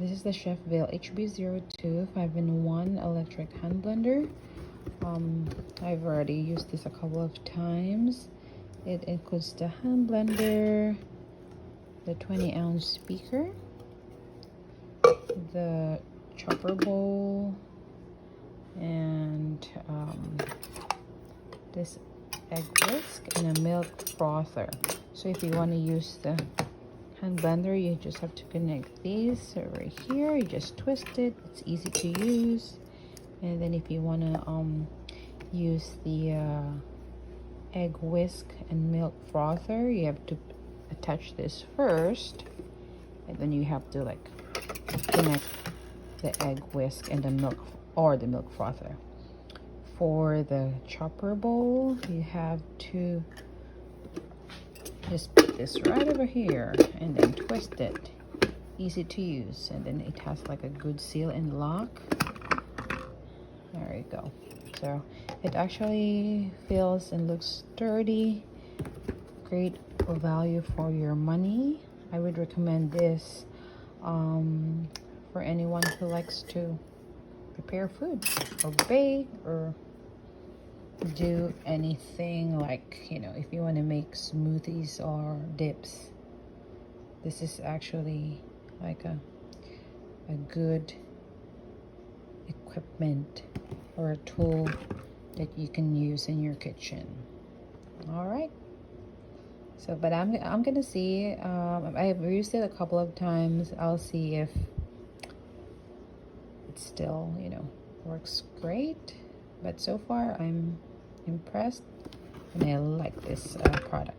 This is the ChefVille HB02 5-in-1 electric hand blender. I've already used this a couple of times. It includes the hand blender, the 20-ounce beaker, the chopper bowl, and this egg whisk and a milk frother. So if you want to use the hand blender, you just have to connect these over here. You just twist it. It's easy to use. And then if you want to use the egg whisk and milk frother, you have to attach this first, and then you have to like connect the egg whisk and the milk frother. For the chopper bowl, you have to just put this right over here and then twist it. Easy to use, and then it has like a good seal and lock. There you go. So it actually feels and looks sturdy. Great value for your money. I would recommend this for anyone who likes to prepare food or bake or do anything, like, you know, if you want to make smoothies or dips. This is actually like a good equipment or a tool that you can use in your kitchen. All right. So, but I'm gonna see. I've used it a couple of times. I'll see if it still, you know, works great. But so far, I'm impressed, and I like this product.